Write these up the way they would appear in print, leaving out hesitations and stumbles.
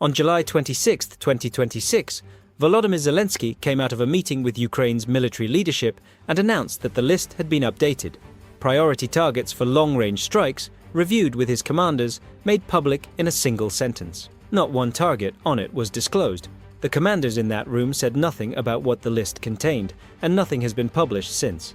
On July 26, 2026, Volodymyr Zelensky came out of a meeting with Ukraine's military leadership and announced that the list had been updated. Priority targets for long-range strikes, reviewed with his commanders, made public in a single sentence. Not one target on it was disclosed. The commanders in that room said nothing about what the list contained, and nothing has been published since.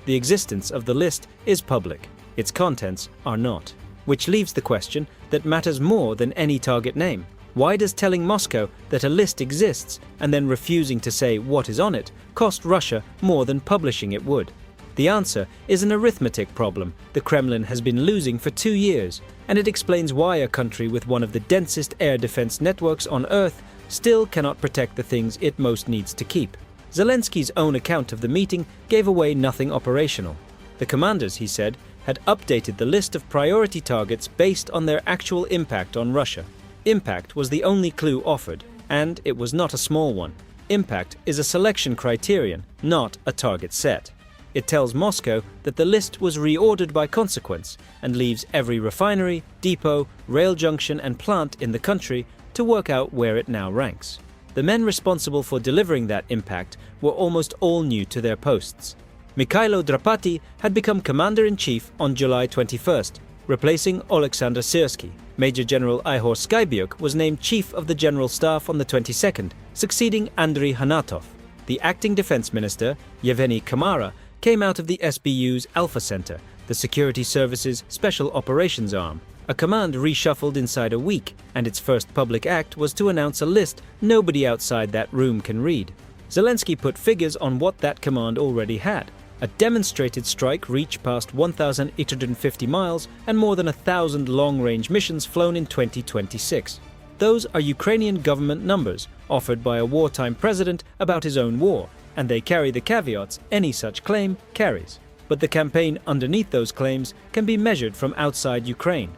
The existence of the list is public. Its contents are not. Which leaves the question that matters more than any target name. Why does telling Moscow that a list exists and then refusing to say what is on it cost Russia more than publishing it would? The answer is an arithmetic problem the Kremlin has been losing for 2 years, and it explains why a country with one of the densest air defense networks on Earth still cannot protect the things it most needs to keep. Zelensky's own account of the meeting gave away nothing operational. The commanders, he said, had updated the list of priority targets based on their actual impact on Russia. Impact was the only clue offered, and it was not a small one. Impact is a selection criterion, not a target set. It tells Moscow that the list was reordered by consequence and leaves every refinery, depot, rail junction and plant in the country to work out where it now ranks. The men responsible for delivering that impact were almost all new to their posts. Mikhailo Drapati had become commander-in-chief on July 21st, replacing Oleksandr Syrsky. Major General Ihor Skybyuk was named Chief of the General Staff on the 22nd, succeeding Andriy Hanatov. The acting defense minister, Yevgeny Kamara, came out of the SBU's Alpha Center, the Security Services Special Operations Arm. A command reshuffled inside a week, and its first public act was to announce a list nobody outside that room can read. Zelensky put figures on what that command already had. A demonstrated strike reach past 1,850 miles and more than 1,000 long-range missions flown in 2026. Those are Ukrainian government numbers, offered by a wartime president about his own war, and they carry the caveats any such claim carries. But the campaign underneath those claims can be measured from outside Ukraine.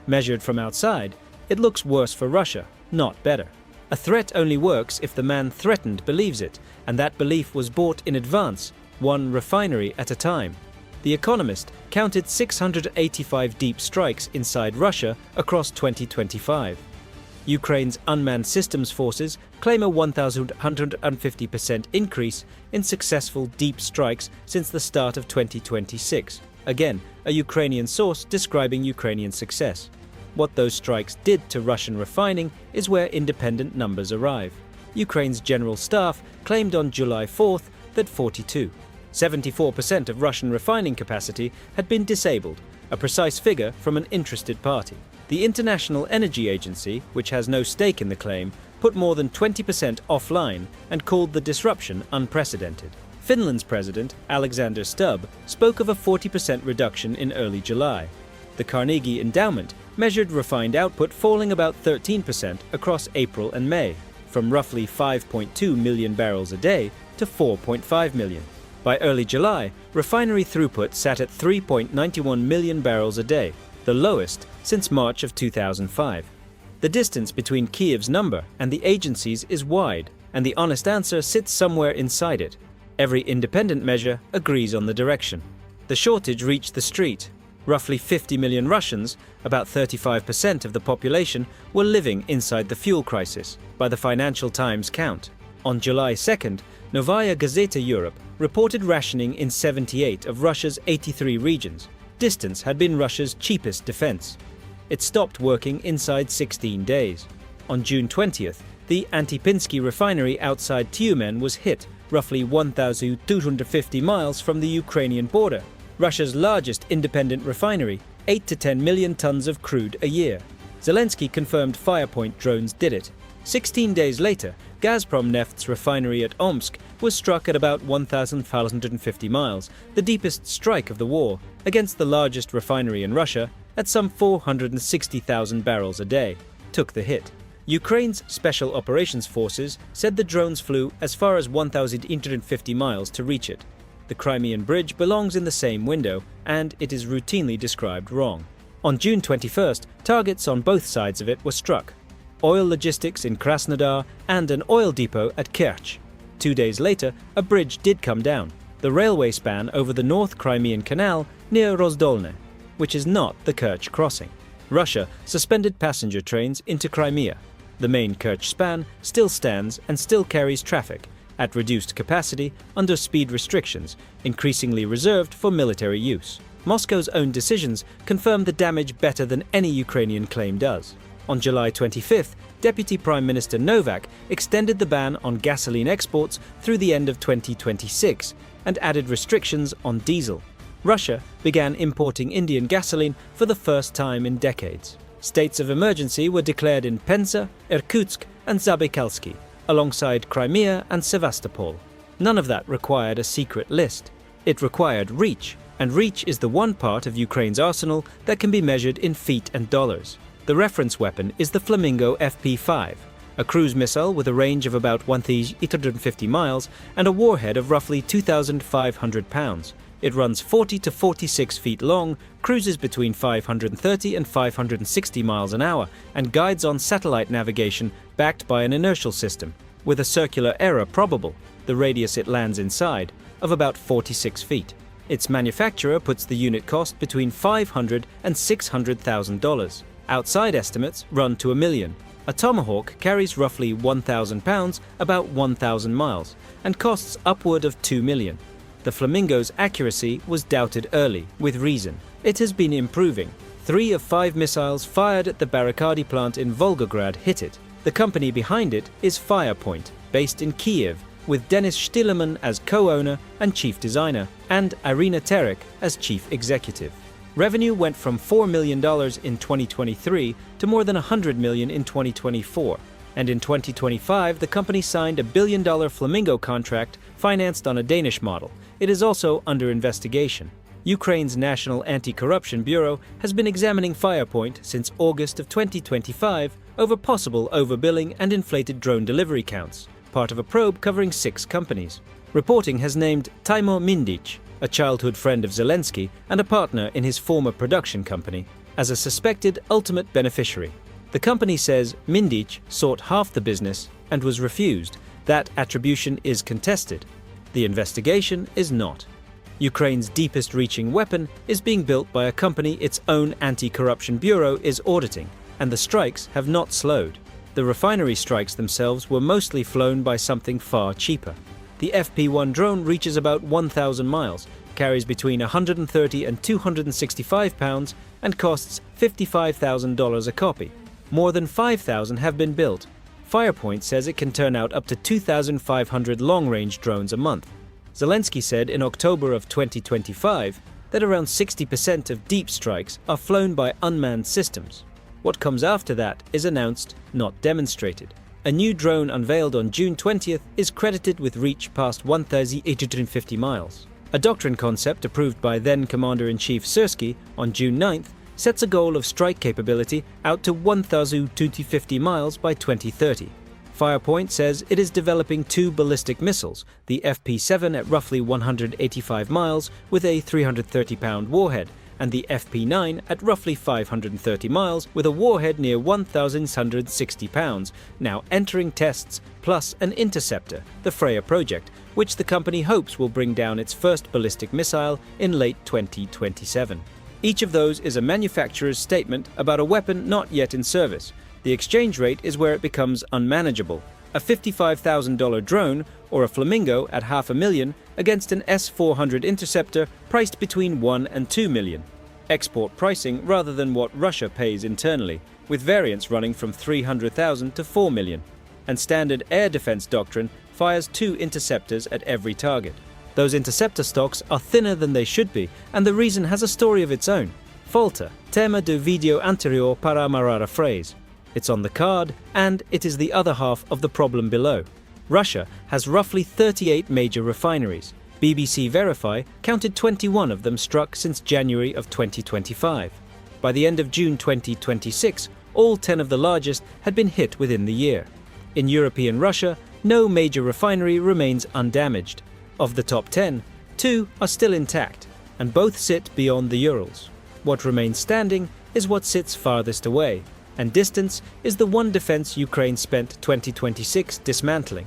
Measured from outside, it looks worse for Russia, not better. A threat only works if the man threatened believes it, and that belief was bought in advance, one refinery at a time. The Economist counted 685 deep strikes inside Russia across 2025. Ukraine's unmanned systems forces claim a 1,150% increase in successful deep strikes since the start of 2026. Again, a Ukrainian source describing Ukrainian success. What those strikes did to Russian refining is where independent numbers arrive. Ukraine's General Staff claimed on July 4th that 74% of Russian refining capacity had been disabled, a precise figure from an interested party. The International Energy Agency, which has no stake in the claim, put more than 20% offline and called the disruption unprecedented. Finland's president, Alexander Stubb, spoke of a 40% reduction in early July. The Carnegie Endowment measured refined output falling about 13% across April and May, from roughly 5.2 million barrels a day to 4.5 million. By early July, refinery throughput sat at 3.91 million barrels a day, the lowest since March of 2005. The distance between Kyiv's number and the agency's is wide, and the honest answer sits somewhere inside it. Every independent measure agrees on the direction. The shortage reached the street. Roughly 50 million Russians, about 35% of the population, were living inside the fuel crisis, by the Financial Times count. On July 2nd, Novaya Gazeta Europe reported rationing in 78 of Russia's 83 regions. Distance had been Russia's cheapest defense. It stopped working inside 16 days. On June 20th, the Antipinsky refinery outside Tyumen was hit, roughly 1,250 miles from the Ukrainian border. Russia's largest independent refinery, 8 to 10 million tons of crude a year. Zelensky confirmed Firepoint drones did it. 16 days later, Gazprom Neft's refinery at Omsk was struck at about 1,550 miles, the deepest strike of the war, against the largest refinery in Russia at some 460,000 barrels a day. Took the hit. Ukraine's Special Operations Forces said the drones flew as far as 1,850 miles to reach it. The Crimean Bridge belongs in the same window, and it is routinely described wrong. On June 21st, targets on both sides of it were struck. Oil logistics in Krasnodar and an oil depot at Kerch. 2 days later, a bridge did come down, the railway span over the North Crimean Canal near Rozdolne, which is not the Kerch crossing. Russia suspended passenger trains into Crimea. The main Kerch span still stands and still carries traffic, at reduced capacity under speed restrictions, increasingly reserved for military use. Moscow's own decisions confirm the damage better than any Ukrainian claim does. On July 25th, Deputy Prime Minister Novak extended the ban on gasoline exports through the end of 2026 and added restrictions on diesel. Russia began importing Indian gasoline for the first time in decades. States of emergency were declared in Penza, Irkutsk, and Zabaykalsky, alongside Crimea and Sevastopol. None of that required a secret list. It required reach, and reach is the one part of Ukraine's arsenal that can be measured in feet and dollars. The reference weapon is the Flamingo FP-5, a cruise missile with a range of about 1,850 miles and a warhead of roughly 2,500 pounds. It runs 40 to 46 feet long, cruises between 530 and 560 miles an hour, and guides on satellite navigation backed by an inertial system, with a circular error probable, the radius it lands inside, of about 46 feet. Its manufacturer puts the unit cost between $500,000 and $600,000. Outside estimates run to $1 million. A Tomahawk carries roughly 1,000 pounds, about 1,000 miles, and costs upward of $2 million. The Flamingo's accuracy was doubted early, with reason. It has been improving. 3 of 5 missiles fired at the Barakadi plant in Volgograd hit it. The company behind it is Firepoint, based in Kiev, with Denis Stilleman as co-owner and chief designer, and Irina Terek as chief executive. Revenue went from $4 million in 2023 to more than $100 million in 2024. And in 2025, the company signed a $1 billion Flamingo contract financed on a Danish model. It is also under investigation. Ukraine's National Anti-Corruption Bureau has been examining Firepoint since August of 2025 over possible overbilling and inflated drone delivery counts, part of a probe covering 6 companies. Reporting has named Tyumen and Omsk, a childhood friend of Zelensky and a partner in his former production company, as a suspected ultimate beneficiary. The company says Mindich sought half the business and was refused. That attribution is contested. The investigation is not. Ukraine's deepest-reaching weapon is being built by a company its own anti-corruption bureau is auditing, and the strikes have not slowed. The refinery strikes themselves were mostly flown by something far cheaper. The FP-1 drone reaches about 1,000 miles, carries between 130 and 265 pounds, and costs $55,000 a copy. More than 5,000 have been built. Firepoint says it can turn out up to 2,500 long-range drones a month. Zelensky said in October of 2025 that around 60% of deep strikes are flown by unmanned systems. What comes after that is announced, not demonstrated. A new drone unveiled on June 20th is credited with reach past 1,850 miles. A doctrine concept approved by then Commander-in-Chief Syrskyi on June 9th sets a goal of strike capability out to 1,250 miles by 2030. Firepoint says it is developing 2 ballistic missiles, the FP-7 at roughly 185 miles with a 330-pound warhead, and the FP-9 at roughly 530 miles with a warhead near 1,160 pounds, now entering tests, plus an interceptor, the Freya project, which the company hopes will bring down its first ballistic missile in late 2027. Each of those is a manufacturer's statement about a weapon not yet in service. The exchange rate is where it becomes unmanageable. A $55,000 drone or a Flamingo at $500,000 against an S-400 interceptor priced between $1 and $2 million. Export pricing rather than what Russia pays internally, with variants running from $300,000 to $4 million. And standard air defense doctrine fires 2 interceptors at every target. Those interceptor stocks are thinner than they should be, and the reason has a story of its own. Falta, tema do vídeo anterior para amarrar a phrase. It's on the card, and it is the other half of the problem below. Russia has roughly 38 major refineries. BBC Verify counted 21 of them struck since January of 2025. By the end of June 2026, all 10 of the largest had been hit within the year. In European Russia, no major refinery remains undamaged. Of the top 10, 2 are still intact, and both sit beyond the Urals. What remains standing is what sits farthest away, and distance is the one defense Ukraine spent 2026 dismantling.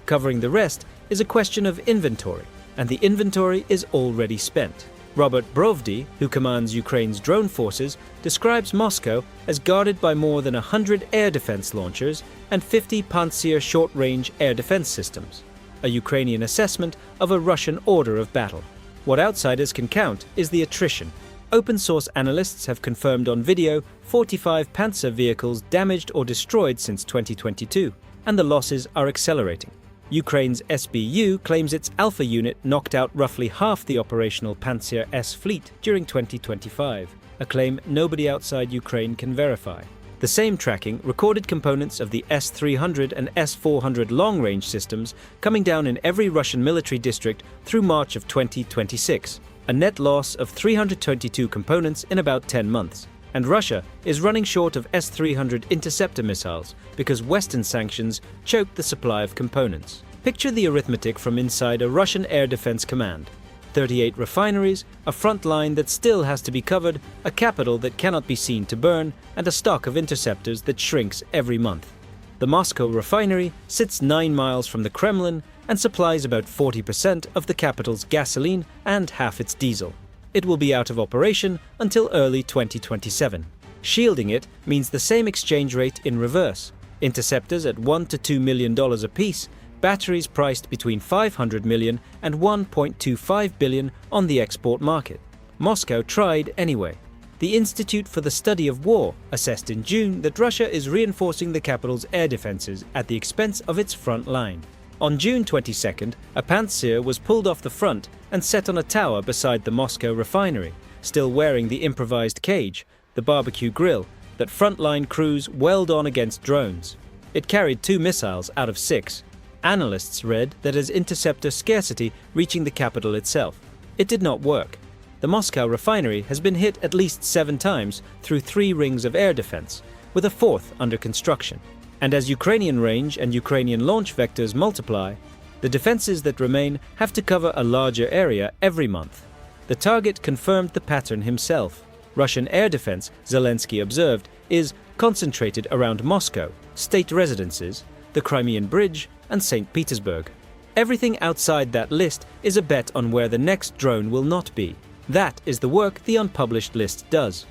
Covering the rest is a question of inventory, and the inventory is already spent. Robert Pape, who commands Ukraine's drone forces, describes Moscow as guarded by more than 100 air defense launchers and 50 Pantsir short-range air defense systems, a Ukrainian assessment of a Russian order of battle. What outsiders can count is the attrition. Open-source analysts have confirmed on video 45 Pantsir vehicles damaged or destroyed since 2022, and the losses are accelerating. Ukraine's SBU claims its Alpha unit knocked out roughly half the operational Pantsir S fleet during 2025, a claim nobody outside Ukraine can verify. The same tracking recorded components of the S-300 and S-400 long-range systems coming down in every Russian military district through March of 2026, a net loss of 322 components in about 10 months. And Russia is running short of S-300 interceptor missiles because Western sanctions choked the supply of components. Picture the arithmetic from inside a Russian air defense command. 38 refineries, a front line that still has to be covered, a capital that cannot be seen to burn, and a stock of interceptors that shrinks every month. The Moscow refinery sits 9 miles from the Kremlin and supplies about 40% of the capital's gasoline and half its diesel. It will be out of operation until early 2027. Shielding it means the same exchange rate in reverse. Interceptors at $1 to $2 million apiece, batteries priced between $500 million and $1.25 billion on the export market. Moscow tried anyway. The Institute for the Study of War assessed in June that Russia is reinforcing the capital's air defenses at the expense of its front line. On June 22nd, a Pantsir was pulled off the front and set on a tower beside the Moscow refinery, still wearing the improvised cage, the barbecue grill, that frontline crews weld on against drones. It carried 2 missiles out of 6. Analysts read that as interceptor scarcity reaching the capital itself. It did not work. The Moscow refinery has been hit at least 7 times through 3 rings of air defense, with a 4th under construction. And as Ukrainian range and Ukrainian launch vectors multiply, the defenses that remain have to cover a larger area every month. The target confirmed the pattern himself. Russian air defense, Zelensky observed, is concentrated around Moscow, state residences, the Crimean Bridge, and St. Petersburg. Everything outside that list is a bet on where the next drone will not be. That is the work the unpublished list does.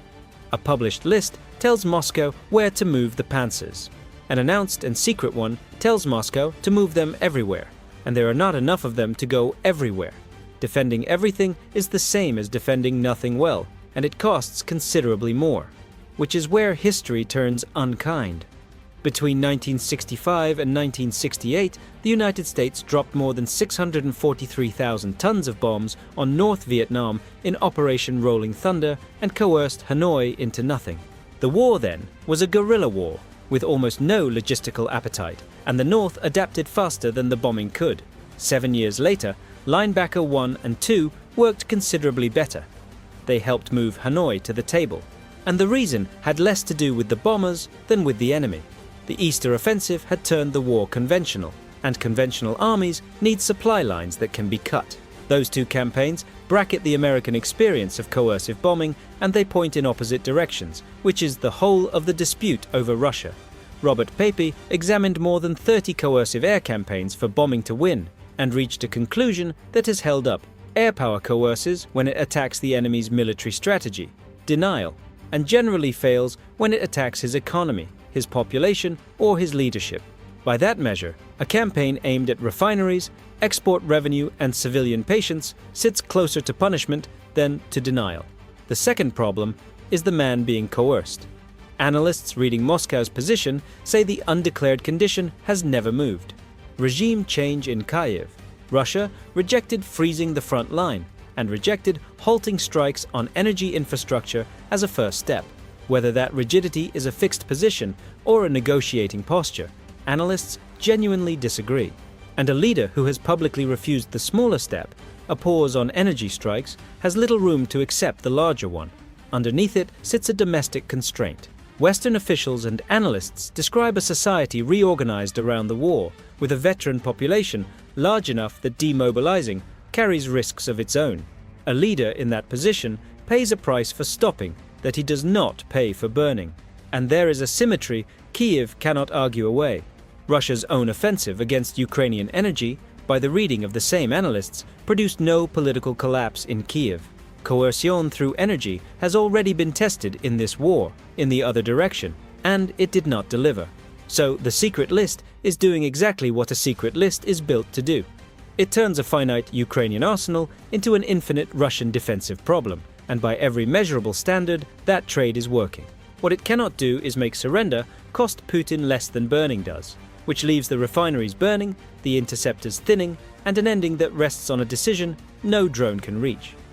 A published list tells Moscow where to move the Pantsers. An announced and secret one tells Moscow to move them everywhere, and there are not enough of them to go everywhere. Defending everything is the same as defending nothing well, and it costs considerably more, which is where history turns unkind. Between 1965 and 1968, the United States dropped more than 643,000 tons of bombs on North Vietnam in Operation Rolling Thunder and coerced Hanoi into nothing. The war then was a guerrilla war, with almost no logistical appetite, and the North adapted faster than the bombing could. 7 years later, Linebacker 1 and 2 worked considerably better. They helped move Hanoi to the table, and the reason had less to do with the bombers than with the enemy. The Easter Offensive had turned the war conventional, and conventional armies need supply lines that can be cut. Those 2 campaigns bracket the American experience of coercive bombing, and they point in opposite directions, which is the whole of the dispute over Russia. Robert Pape examined more than 30 coercive air campaigns for bombing to win, and reached a conclusion that has held up. Air power coerces when it attacks the enemy's military strategy, denial, and generally fails when it attacks his economy, his population, or his leadership. By that measure, a campaign aimed at refineries, export revenue, and civilian patience sits closer to punishment than to denial. The second problem is the man being coerced. Analysts reading Moscow's position say the undeclared condition has never moved. Regime change in Kyiv. Russia rejected freezing the front line and rejected halting strikes on energy infrastructure as a first step. Whether that rigidity is a fixed position or a negotiating posture, analysts genuinely disagree. And a leader who has publicly refused the smaller step, a pause on energy strikes, has little room to accept the larger one. Underneath it sits a domestic constraint. Western officials and analysts describe a society reorganized around the war, with a veteran population large enough that demobilizing carries risks of its own. A leader in that position pays a price for stopping that he does not pay for burning. And there is a symmetry Kyiv cannot argue away. Russia's own offensive against Ukrainian energy, by the reading of the same analysts, produced no political collapse in Kyiv. coercion through energy has already been tested in this war, in the other direction, and it did not deliver. So the secret list is doing exactly what a secret list is built to do. It turns a finite Ukrainian arsenal into an infinite Russian defensive problem, and by every measurable standard, that trade is working. What it cannot do is make surrender cost Putin less than burning does, which leaves the refineries burning, the interceptors thinning, and an ending that rests on a decision no drone can reach.